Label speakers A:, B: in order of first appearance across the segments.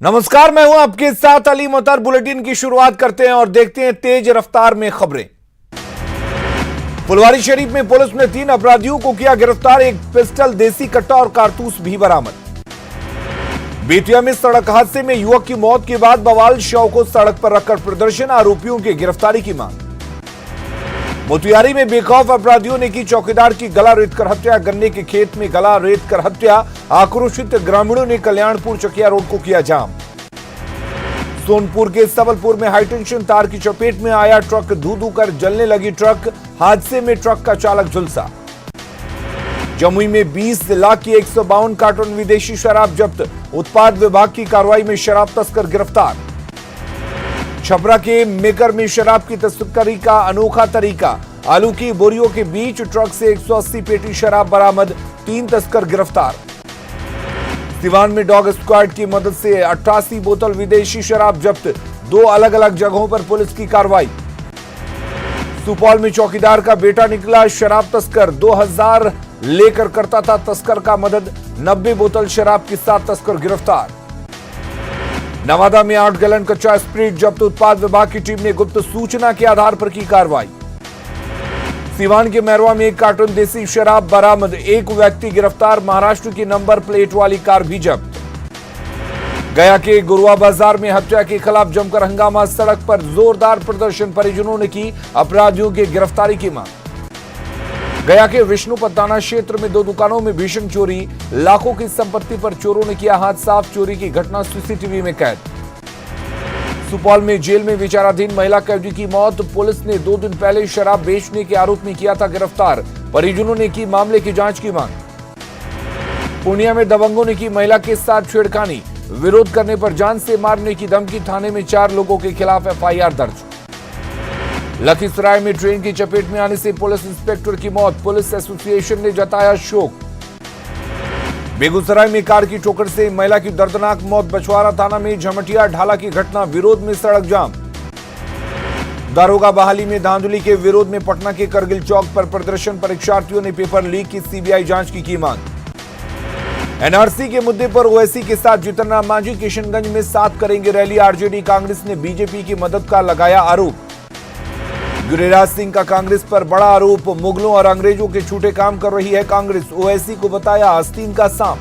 A: नमस्कार, मैं हूं आपके साथ अली मोहतर। बुलेटिन की शुरुआत करते हैं और देखते हैं तेज रफ्तार में खबरें। फुलवारी शरीफ में पुलिस ने 3 अपराधियों को किया गिरफ्तार। एक पिस्टल, देसी कट्टा और कारतूस भी बरामद। बेतिया में सड़क हादसे में युवक की मौत के बाद बवाल, शव को सड़क पर रखकर प्रदर्शन, आरोपियों की गिरफ्तारी की मांग। मोतिहारी में बेखौफ अपराधियों ने की चौकीदार की गला रेतकर हत्या। गन्ने के खेत में गला रेतकर हत्या। आक्रोशित ग्रामीणों ने कल्याणपुर चकिया रोड को किया जाम। सोनपुर के सबलपुर में हाईटेंशन तार की चपेट में आया ट्रक, धू-धू कर जलने लगी ट्रक। हादसे में ट्रक का चालक झुलसा। जमुई में 20 लाख की 152 कार्टन विदेशी शराब जब्त। उत्पाद विभाग की कार्रवाई में शराब तस्कर गिरफ्तार। छपरा के मेकर में शराब की तस्करी का अनोखा तरीका। आलू की बोरियों के बीच ट्रक से 180 पेटी शराब बरामद। 3 तस्कर गिरफ्तार। सिवान में डॉग स्क्वाड की मदद से 88 बोतल विदेशी शराब जब्त। 2 अलग अलग जगहों पर पुलिस की कार्रवाई। सुपौल में चौकीदार का बेटा निकला शराब तस्कर। 2000 लेकर करता था तस्कर का मदद। 90 बोतल शराब के साथ तस्कर गिरफ्तार। नवादा में 8 गैलन कच्चा स्प्रिट जब्त। उत्पाद विभाग की टीम ने गुप्त सूचना के आधार पर की कार्रवाई। सीवान के मैरवा में 1 कार्टन देसी शराब बरामद। 1 व्यक्ति गिरफ्तार। महाराष्ट्र की नंबर प्लेट वाली कार भी जब्त। गया के गुरुआ बाजार में हत्या के खिलाफ जमकर हंगामा। सड़क पर जोरदार प्रदर्शन, परिजनों ने की अपराधियों की गिरफ्तारी की मांग। गया के विष्णुपत थाना क्षेत्र में 2 दुकानों में भीषण चोरी। लाखों की संपत्ति पर चोरों ने किया हाथ साफ। चोरी की घटना सीसीटीवी में कैद। सुपौल में जेल में विचाराधीन महिला कैदी की मौत। पुलिस ने 2 दिन पहले शराब बेचने के आरोप में किया था गिरफ्तार। परिजनों ने की मामले की जांच की मांग। पूर्णिया में दबंगों ने की महिला के साथ छेड़खानी। विरोध करने पर जान से मारने की धमकी। थाने में 4 लोगों के खिलाफ एफआईआर दर्ज। लखीसराय में ट्रेन की चपेट में आने से पुलिस इंस्पेक्टर की मौत। पुलिस एसोसिएशन ने जताया शोक। बेगूसराय में कार की ठोकर से महिला की दर्दनाक मौत। बछवाड़ा थाना में झमटिया ढाला की घटना। विरोध में सड़क जाम। दारोगा बहाली में धांधली के विरोध में पटना के करगिल चौक पर प्रदर्शन। परीक्षार्थियों ने पेपर लीक की सीबीआई जांच की मांग। एनआरसी के मुद्दे पर ओवैसी के साथ जीतन राम मांझी किशनगंज में साथ करेंगे रैली। आरजेडी कांग्रेस ने बीजेपी की मदद का लगाया आरोप। गिरिराज सिंह का कांग्रेस पर बड़ा आरोप। मुगलों और अंग्रेजों के छूटे काम कर रही है कांग्रेस। ओवैसी को बताया आस्तीन का सांप।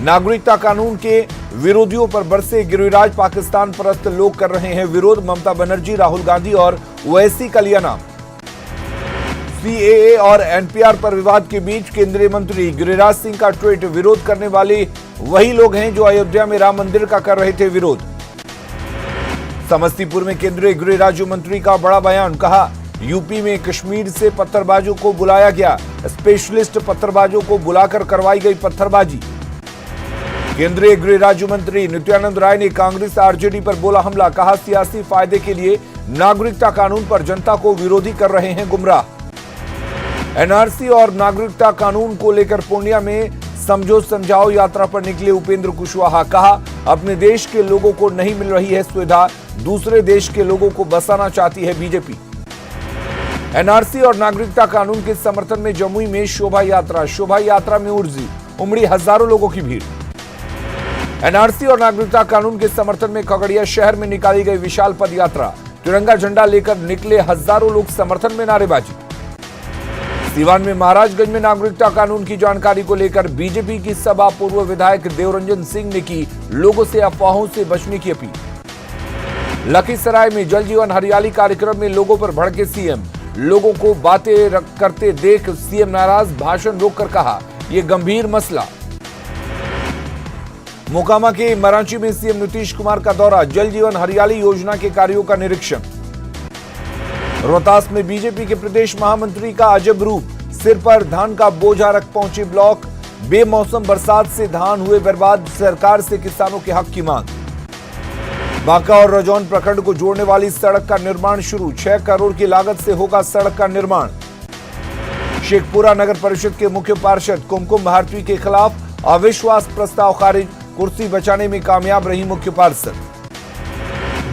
A: नागरिकता कानून के विरोधियों पर बरसे गिरिराज। पाकिस्तान परस्त लोग कर रहे हैं विरोध। ममता बनर्जी, राहुल गांधी और ओवैसी का लिया नाम। सीएए और एनपीआर पर विवाद के बीच केंद्रीय मंत्री गिरिराज सिंह का ट्वीट। विरोध करने वाले वही लोग हैं जो अयोध्या में राम मंदिर का कर रहे थे विरोध। समस्तीपुर में केंद्रीय गृह राज्य मंत्री का बड़ा बयान। कहा यूपी में कश्मीर से पत्थरबाजों को बुलाया गया। स्पेशलिस्ट पत्थरबाजों को बुलाकर करवाई गई पत्थरबाजी। केंद्रीय गृह राज्य मंत्री नित्यानंद राय ने कांग्रेस आरजेडी पर बोला हमला। कहा सियासी फायदे के लिए नागरिकता कानून पर जनता को विरोधी कर रहे हैं गुमराह। एनआरसी और नागरिकता कानून को लेकर पूर्णिया में समझो समझाओ यात्रा पर निकले उपेंद्र कुशवाहा। कहा अपने देश के लोगों को नहीं मिल रही है सुविधा, दूसरे देश के लोगों को बसाना चाहती है बीजेपी। एनआरसी और नागरिकता कानून के समर्थन में जमुई में शोभा यात्रा में उमड़ी हजारों लोगों की भीड़। एनआरसी और नागरिकता कानून के समर्थन में खगड़िया शहर में निकाली गई विशाल पद यात्रा। तिरंगा झंडा लेकर निकले हजारों लोग, समर्थन में नारेबाजी। सीवान में महाराजगंज में नागरिकता कानून की जानकारी को लेकर बीजेपी की सभा। पूर्व विधायक देवरंजन सिंह ने की लोगों से अफवाहों से बचने की अपील। लखीसराय में जल जीवन हरियाली कार्यक्रम में लोगों पर भड़के सीएम। लोगों को बातें करते देख सीएम नाराज, भाषण रोककर कहा यह गंभीर मसला। मोकामा के मरांची में सीएम नीतीश कुमार का दौरा। जल जीवन हरियाली योजना के कार्यों का निरीक्षण। रोहतास में बीजेपी के प्रदेश महामंत्री का अजब रूप। सिर पर धान का बोझा रख पहुंचे ब्लॉक। बेमौसम बरसात से धान हुए बर्बाद। सरकार से किसानों के हक की मांग। बांका और रजौन प्रखंड को जोड़ने वाली सड़क का निर्माण शुरू। 6 करोड़ की लागत से होगा सड़क का निर्माण। शेखपुरा नगर परिषद के मुख्य पार्षद कुमकुम भारती के खिलाफ अविश्वास प्रस्ताव खारिज। कुर्सी बचाने में कामयाब रही मुख्य पार्षद।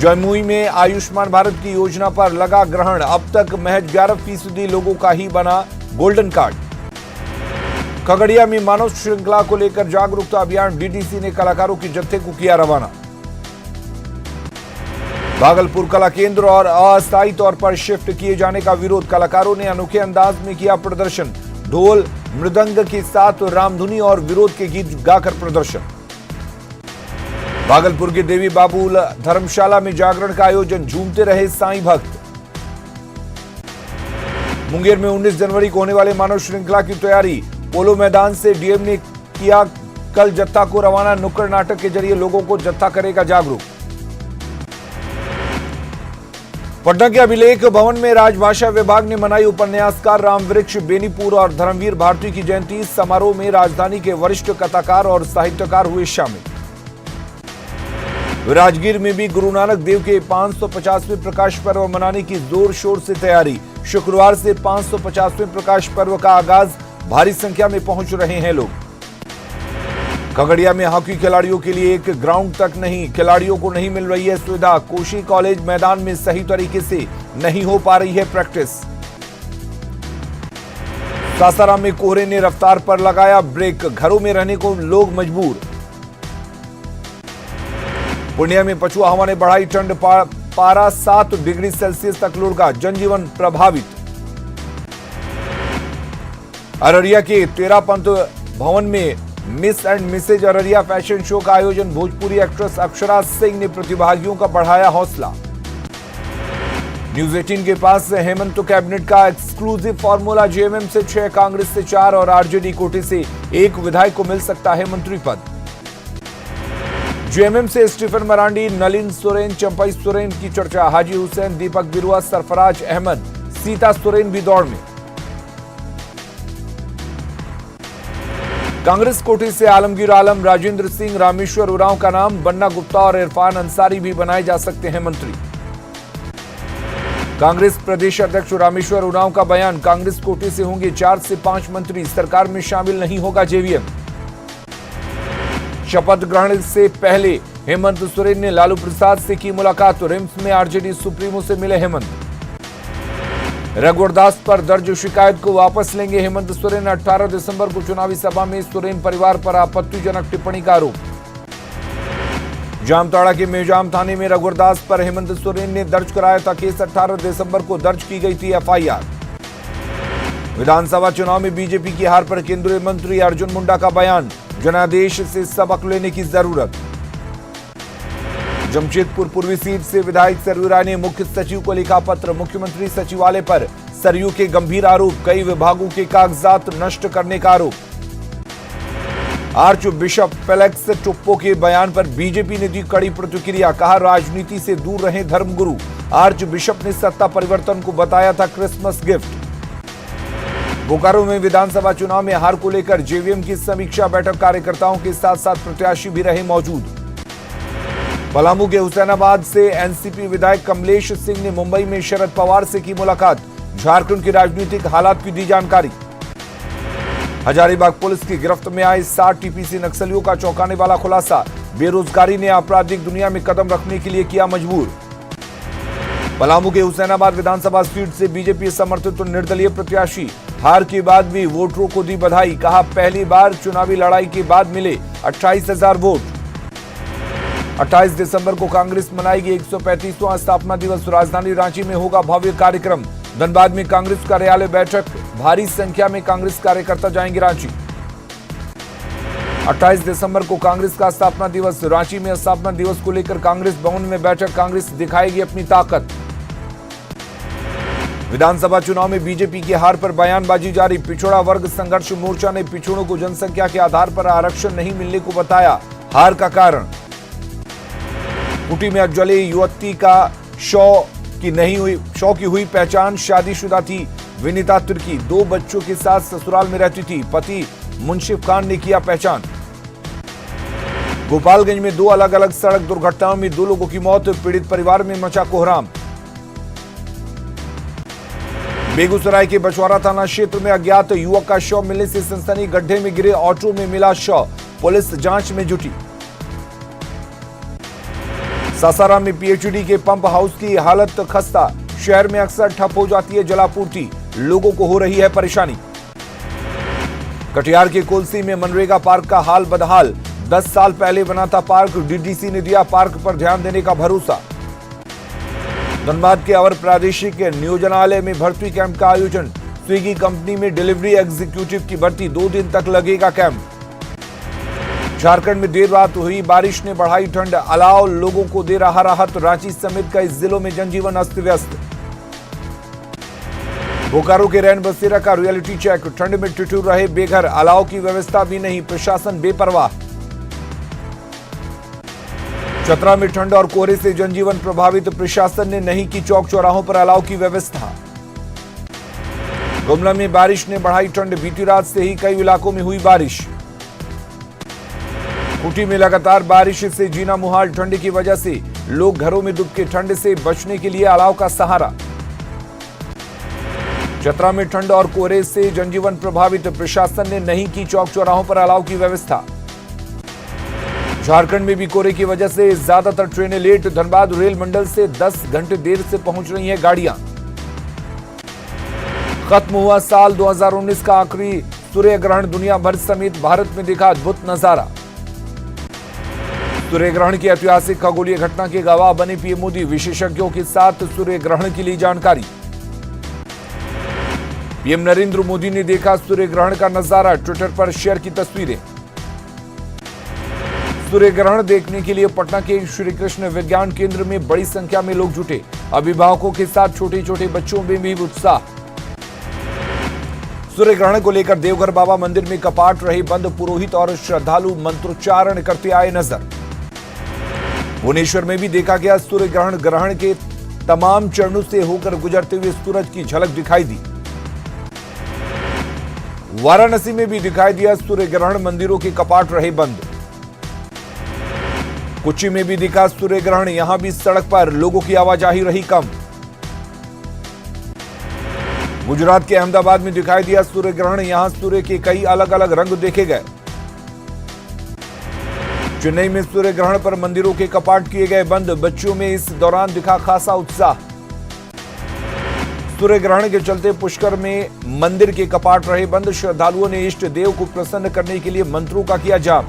A: जमुई में आयुष्मान भारत की योजना पर लगा ग्रहण। अब तक महज 11% लोगों का ही बना गोल्डन कार्ड। खगड़िया में मानव श्रृंखला को लेकर जागरूकता अभियान, डीडीसी ने कलाकारों के जत्थे को किया रवाना। भागलपुर कला केंद्र और अस्थायी तौर पर शिफ्ट किए जाने का विरोध, कलाकारों ने अनोखे अंदाज में किया प्रदर्शन। ढोल मृदंग के साथ रामधुनी और विरोध के गीत गाकर प्रदर्शन। भागलपुर के देवी बाबूल धर्मशाला में जागरण का आयोजन, झूमते रहे साईं भक्त। मुंगेर में 19 जनवरी को होने वाले मानव श्रृंखला की तैयारी, पोलो मैदान से डीएम ने किया कल जत्था को रवाना। नुक्कड़ नाटक के जरिए लोगों को जत्था करेगा जागरूक। पटना के अभिलेख भवन में राजभाषा विभाग ने मनाई उपन्यासकार रामवृक्ष बेनीपुर और धर्मवीर भारती की जयंती। समारोह में राजधानी के वरिष्ठ कथाकार और साहित्यकार हुए शामिल। राजगीर में भी गुरु नानक देव के 550वें प्रकाश पर्व मनाने की जोर शोर से तैयारी। शुक्रवार से 550वें प्रकाश पर्व का आगाज, भारी संख्या में पहुंच रहे हैं लोग। खगड़िया में हॉकी खिलाड़ियों के लिए एक ग्राउंड तक नहीं, खिलाड़ियों को नहीं मिल रही है सुविधा। कोशी कॉलेज मैदान में सही तरीके से नहीं हो पा रही है प्रैक्टिस। सासाराम में कोहरे ने रफ्तार पर लगाया ब्रेक, घरों में रहने को लोग मजबूर। पूर्णिया में पछुआ हवा ने बढ़ाई ठंड, पारा 7 डिग्री सेल्सियस तक लुढ़का, जनजीवन प्रभावित। अररिया के तेरापंथ भवन में miss and mrs Araria fashion show का आयोजन, भोजपुरी एक्ट्रेस अक्षरा सिंह ने प्रतिभागियों का बढ़ाया हौसला। न्यूज 18 के पास हेमंत तो कैबिनेट का एक्सक्लूसिव फॉर्मूला, जेएमएम से 6, कांग्रेस से 4 और आरजेडी कोटे से 1 विधायक को मिल सकता है मंत्री पद। जेएमएम से स्टीफन मरांडी, नलिन सोरेन, चंपई सोरेन की चर्चा। हाजी हुसैन, दीपक बिरुआ, सरफराज अहमद, सीता सोरेन भी दौड़ में। कांग्रेस कोटे से आलमगीर आलम, राजेंद्र सिंह, रामेश्वर उरांव का नाम। बन्ना गुप्ता और इरफान अंसारी भी बनाए जा सकते हैं मंत्री। कांग्रेस प्रदेश अध्यक्ष रामेश्वर उरांव का बयान, कांग्रेस कोटे से होंगे 4 से 5 मंत्री, सरकार में शामिल नहीं होगा जेवीएम। शपथ ग्रहण से पहले हेमंत सोरेन ने लालू प्रसाद से की मुलाकात। रिम्स में आरजेडी सुप्रीमो से मिले हेमंत। रघुवरदास पर दर्ज शिकायत को वापस लेंगे हेमंत सोरेन। 18 दिसंबर को चुनावी सभा में सोरेन परिवार पर आपत्तिजनक टिप्पणी का आरोप। जामताड़ा के मेजाम थाने में रघुवरदास पर हेमंत सोरेन ने दर्ज कराया था केस। 18 दिसंबर को दर्ज की गई थी एफआईआर। विधानसभा चुनाव में बीजेपी की हार पर केंद्रीय मंत्री अर्जुन मुंडा का बयान, जनादेश से सबक लेने की जरूरत। जमशेदपुर पूर्वी सीट से विधायक सरयू राय ने मुख्य सचिव को लिखा पत्र, मुख्यमंत्री सचिवालय पर सरयू के गंभीर आरोप, कई विभागों के कागजात नष्ट करने का आरोप। आर्च बिशप फेलिक्स टुप्पो के बयान पर बीजेपी ने दी कड़ी प्रतिक्रिया, कहा राजनीति से दूर रहें धर्मगुरु। आर्च बिशप ने सत्ता परिवर्तन को बताया था क्रिसमस गिफ्ट। बोकारो में विधानसभा चुनाव में हार को लेकर जेवीएम की समीक्षा बैठक, कार्यकर्ताओं के साथ साथ प्रत्याशी भी रहे मौजूद। पलामू के हुसैनाबाद से एनसीपी विधायक कमलेश सिंह ने मुंबई में शरद पवार से की मुलाकात, झारखंड की राजनीतिक हालात की दी जानकारी। हजारीबाग पुलिस की गिरफ्त में आए 60 टीपीसी नक्सलियों का चौंकाने वाला खुलासा, बेरोजगारी ने आपराधिक दुनिया में कदम रखने के लिए किया मजबूर। पलामू के हुसैनाबाद विधानसभा सीट से बीजेपी समर्थित निर्दलीय प्रत्याशी हार के बाद भी वोटरों को दी बधाई, कहा पहली बार चुनावी लड़ाई के बाद मिले 28,000 वोट। 28 दिसंबर को कांग्रेस मनाएगी 135वां स्थापना दिवस, राजधानी रांची में होगा भव्य कार्यक्रम। धनबाद में कांग्रेस कार्यालय बैठक, भारी संख्या में कांग्रेस कार्यकर्ता जाएंगे रांची। 28 दिसंबर को कांग्रेस का स्थापना दिवस, रांची में स्थापना दिवस को लेकर कांग्रेस भवन में बैठक, कांग्रेस दिखाएगी अपनी ताकत। विधानसभा चुनाव में बीजेपी की हार पर बयानबाजी जारी, पिछड़ा वर्ग संघर्ष मोर्चा ने पिछड़ों को जनसंख्या के आधार पर आरक्षण नहीं मिलने को बताया हार का कारण। कुटी में अज्जली युवती का शव की हुई पहचान, शादीशुदा थी विनीता तिर्की, 2 बच्चों के साथ ससुराल में रहती थी, पति मुंशिफ खान ने किया पहचान। गोपालगंज में 2 अलग अलग सड़क दुर्घटनाओं में 2 लोगों की मौत, पीड़ित परिवार में मचा कोहराम। बेगूसराय के बछवाड़ा थाना क्षेत्र में अज्ञात युवक का शव मिलने से सनसनी, गड्ढे में गिरे ऑटो में मिला शव, पुलिस जांच में जुटी। सासाराम में पीएचडी के पंप हाउस की हालत खस्ता, शहर में अक्सर ठप हो जाती है जलापूर्ति, लोगों को हो रही है परेशानी। कटिहार के कोलसी में मनरेगा पार्क का हाल बदहाल। 10 साल पहले बना था पार्क, डीडीसी ने दिया पार्क पर ध्यान देने का भरोसा। धनबाद के अवर प्रादेशिक नियोजनालय में भर्ती कैंप का आयोजन। स्विगी कंपनी में डिलीवरी एग्जीक्यूटिव की भर्ती, 2 दिन तक लगेगा कैंप। झारखंड में देर रात हुई बारिश ने बढ़ाई ठंड, अलाव लोगों को दे रहा राहत। रांची समेत कई जिलों में जनजीवन अस्त व्यस्त। बोकारो के रैन बसेरा का रियलिटी चेक, ठंड में ठिठुर रहे बेघर, अलाव की व्यवस्था भी नहीं, प्रशासन बेपरवाह। चतरा में ठंड और कोहरे से जनजीवन प्रभावित, प्रशासन ने नहीं की चौक चौराहों पर अलाव की व्यवस्था। गुमला में बारिश ने बढ़ाई ठंड, बीती रात से ही कई इलाकों में हुई बारिश। खूंटी में लगातार बारिश से जीना मुहाल, ठंड की वजह से लोग घरों में दुबके, ठंड से बचने के लिए अलाव का सहारा। चतरा में ठंड और कोहरे से जनजीवन प्रभावित, प्रशासन ने नहीं की चौक चौराहों पर अलाव की व्यवस्था। झारखंड में भी कोहरे की वजह से ज्यादातर ट्रेनें लेट, धनबाद रेल मंडल से 10 घंटे देर से पहुंच रही हैं गाड़ियां। खत्म हुआ साल 2019 का आखिरी सूर्य ग्रहण, दुनिया भर समेत भारत में देखा अद्भुत नजारा। सूर्य ग्रहण की ऐतिहासिक खगोलीय घटना के गवाह बने पीएम मोदी, विशेषज्ञों के साथ सूर्य ग्रहण के लिए जानकारी। पीएम नरेंद्र मोदी ने देखा सूर्य ग्रहण का नजारा, ट्विटर पर शेयर की तस्वीरें। सूर्य ग्रहण देखने के लिए पटना के श्री कृष्ण विज्ञान केंद्र में बड़ी संख्या में लोग जुटे, अभिभावकों के साथ छोटे छोटे बच्चों में भी उत्साह। सूर्य ग्रहण को लेकर देवघर बाबा मंदिर में कपाट रहे बंद, पुरोहित और श्रद्धालु मंत्रोच्चारण करते आए नजर। भुवनेश्वर में भी देखा गया सूर्य ग्रहण, ग्रहण के तमाम चरणों से होकर गुजरते हुए सूरज की झलक दिखाई दी। वाराणसी में भी दिखाई दिया सूर्य ग्रहण, मंदिरों के कपाट रहे बंद। कोच्चि में भी दिखा सूर्य ग्रहण, यहां भी सड़क पर लोगों की आवाजाही रही कम। गुजरात के अहमदाबाद में दिखाई दिया सूर्य ग्रहण, यहां सूर्य के कई अलग अलग रंग देखे गए। चेन्नई में सूर्य ग्रहण पर मंदिरों के कपाट किए गए बंद, बच्चों में इस दौरान दिखा खासा उत्साह। सूर्य ग्रहण के चलते पुष्कर में मंदिर के कपाट रहे बंद, श्रद्धालुओं ने इष्ट देव को प्रसन्न करने के लिए मंत्रों का किया जाप।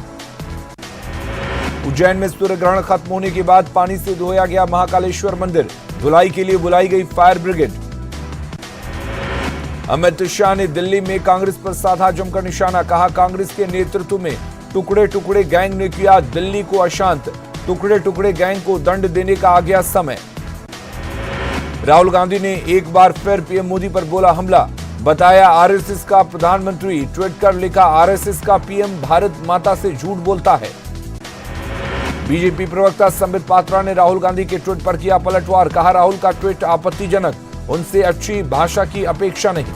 A: उज्जैन में सूर्य ग्रहण खत्म होने के बाद पानी से धोया गया महाकालेश्वर मंदिर, धुलाई के लिए बुलाई गई फायर ब्रिगेड। अमित शाह ने दिल्ली में कांग्रेस पर साधा जमकर निशाना, कहा कांग्रेस के नेतृत्व में टुकड़े टुकड़े गैंग ने किया दिल्ली को अशांत, टुकड़े टुकड़े गैंग को दंड देने का आ गया समय। राहुल गांधी ने एक बार फिर पीएम मोदी पर बोला हमला, बताया आरएसएस का प्रधानमंत्री, ट्वीट कर लिखा आरएसएस का पीएम भारत माता से झूठ बोलता है। बीजेपी प्रवक्ता संबित पात्रा ने राहुल गांधी के ट्वीट पर किया पलटवार, कहा राहुल का ट्वीट आपत्तिजनक, उनसे अच्छी भाषा की अपेक्षा नहीं।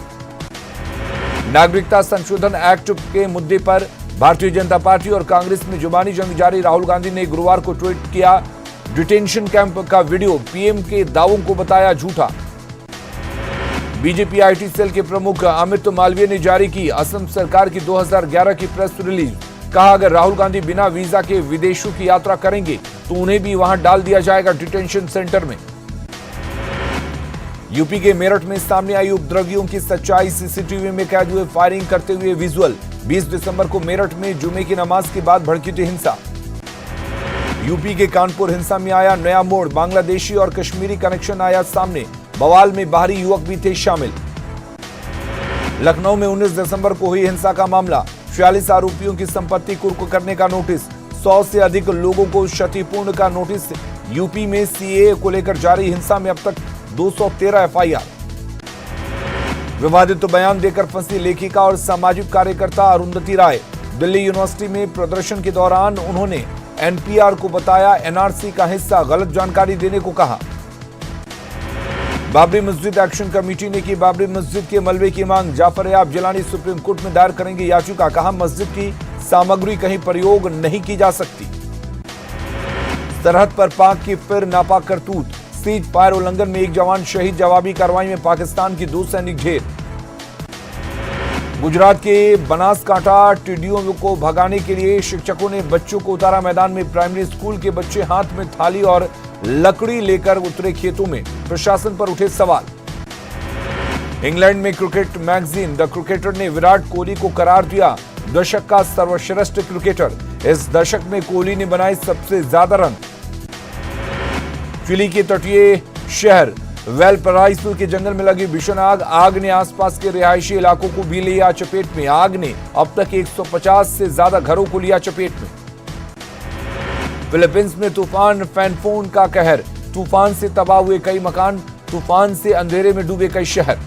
A: नागरिकता संशोधन एक्ट के मुद्दे पर भारतीय जनता पार्टी और कांग्रेस में जुबानी जंग जारी, राहुल गांधी ने गुरुवार को ट्वीट किया डिटेंशन कैंप का वीडियो, पीएम के दावों को बताया झूठा। बीजेपी आईटी सेल के प्रमुख अमित मालवीय ने जारी की असम सरकार की 2011 की प्रेस रिलीज, कहा अगर राहुल गांधी बिना वीजा के विदेशों की यात्रा करेंगे तो उन्हें भी वहां डाल दिया जाएगा डिटेंशन सेंटर में। यूपी के मेरठ में सामने आई उपद्रवियों की सच्चाई, सीसीटीवी में कैद हुए फायरिंग करते हुए विजुअल। 20 दिसंबर को मेरठ में जुमे की नमाज के बाद भड़की थी हिंसा। यूपी के कानपुर हिंसा में आया नया मोड़, बांग्लादेशी और कश्मीरी कनेक्शन आया सामने, बवाल में बाहरी युवक भी थे शामिल। लखनऊ में 19 दिसंबर को हुई हिंसा का मामला, 46 आरोपियों की संपत्ति कुर्क करने का नोटिस, 100 से अधिक लोगों को क्षतिपूर्ण का नोटिस। यूपी में सीएए को लेकर जारी हिंसा में अब तक 213 एफआईआर। विवादित बयान देकर फंसी लेखिका और सामाजिक कार्यकर्ता अरुंधति राय, दिल्ली यूनिवर्सिटी में प्रदर्शन के दौरान उन्होंने एनपीआर को बताया एनआरसी का हिस्सा, गलत जानकारी देने को कहा। बाबरी मस्जिद एक्शन कमेटी ने की बाबरी मस्जिद के मलबे की मांग, जाफर याब जिलानी सुप्रीम कोर्ट में दायर करेंगे याचिका, कहा मस्जिद की सामग्री कहीं प्रयोग नहीं की जा सकती। सरहद पर पाक की फिर नापाक करतूत, सीज फायर उल्लंघन में एक जवान शहीद, जवाबी कार्रवाई में पाकिस्तान की 2 सैनिक ढेर। गुजरात के बनासकांठा टिड्डियों को भगाने के लिए शिक्षकों ने बच्चों को उतारा मैदान में, प्राइमरी स्कूल के बच्चे हाथ में थाली और लकड़ी लेकर उतरे खेतों में, प्रशासन पर उठे सवाल। इंग्लैंड में क्रिकेट मैगजीन द क्रिकेटर ने विराट कोहली को करार दिया दशक का सर्वश्रेष्ठ क्रिकेटर। इस दशक में कोहली ने बनाए सबसे ज्यादा रन। चिली के तटीय शहर वेलपराइसो के जंगल में लगी भीषण आग ने आसपास के रिहायशी इलाकों को भी लिया चपेट में। आग ने अब तक 150 से ज्यादा घरों को लिया चपेट में। फिलीपींस में तूफान फैनफोन का कहर, तूफान से तबाह हुए कई मकान, तूफान से अंधेरे में डूबे कई शहर।